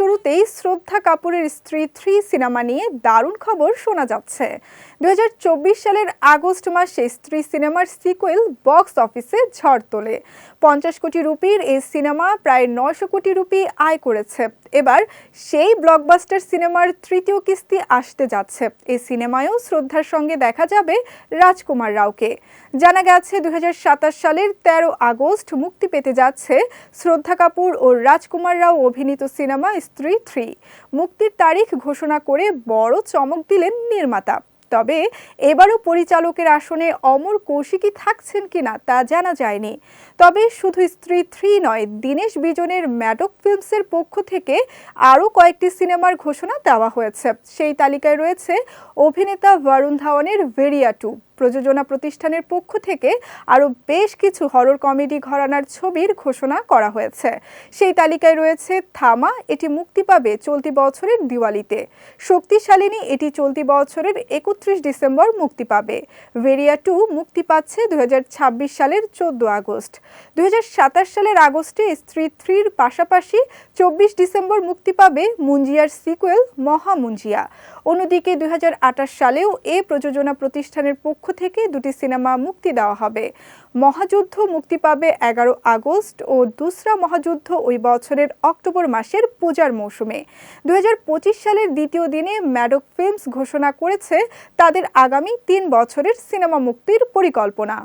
শুরুতেই শ্রদ্ধা কাপুরের স্ত্রী 3 সিনেমা নিয়ে দারুণ খবর শোনা যাচ্ছে। 2024 সালের আগস্ট মাসে স্ত্রী সিনেমার সিকুয়েল বক্স অফিসে ঝড় তোলে। 50 কোটি রুপির এই সিনেমা প্রায় 900 কোটি রুপি আয় করেছে। এবার সেই ব্লকবাস্টার সিনেমার তৃতীয় কিস্তি আসতে যাচ্ছে। এই সিনেমায়ও শ্রদ্ধার সঙ্গে দেখা যাবে রাজকুমার রাওকে। জানা গেছে 2027 সালের 13 আগস্ট মুক্তি পেতে যাচ্ছে শ্রদ্ধা কাপুর ও রাজকুমার রাও অভিনীত সিনেমা স্ত্রী 3। মুক্তির তারিখ ঘোষণা করে বড় চমক দিলেন নির্মাতা। তবে এবারও পরিচালকের আসনে অমর কৌশিকী থাকছেন কিনা তা জানা যায়নি। তবে শুধু স্ত্রী 3 নয়, দীনেশ বিজনের ম্যাডক ফিল্মসের পক্ষ থেকে আরও কয়েকটি সিনেমার ঘোষণা দেওয়া হয়েছে। সেই তালিকায় রয়েছে অভিনেতা বরুণ ধাওয়ানের ভেরিয়া 2। প্রযোজনা প্রতিষ্ঠানের পক্ষ থেকে আরও বেশ কিছু হরর কমেডি ঘরানার ছবির ঘোষণা করা হয়েছে। সেই তালিকায় রয়েছে থামা, এটি মুক্তি পাবে চলতি বছরের দিওয়ালিতে। শক্তিশালিনী, এটি চলতি বছরের 31 ডিসেম্বর মুক্তি পাবে। ভেরিয়া 2 মুক্তি পাচ্ছে 2026 সালের 14 আগস্ট। 2027 সালের আগস্টে স্ত্রী 3-র পাশাপাশি 24 ডিসেম্বর মুক্তি পাবে মুঞ্জিয়ার সিকুয়েল মহা মুঞ্জিয়া। অন্যদিকে 2028 সালেও এ প্রযোজনা প্রতিষ্ঠানের পক্ষ থেকে দুটি সিনেমা মুক্তি দেওয়া হবে। মহাযুদ্ধ মুক্তি পাবে 11 আগস্ট ও দুসরা মহাযুদ্ধ ওই বছরের অক্টোবর মাসের পূজার মৌসুমে। 2025 সালের দ্বিতীয় দিনে ম্যাডক ফিল্মস ঘোষণা করেছে তাদের আগামী 3 বছরের সিনেমা মুক্তির পরিকল্পনা।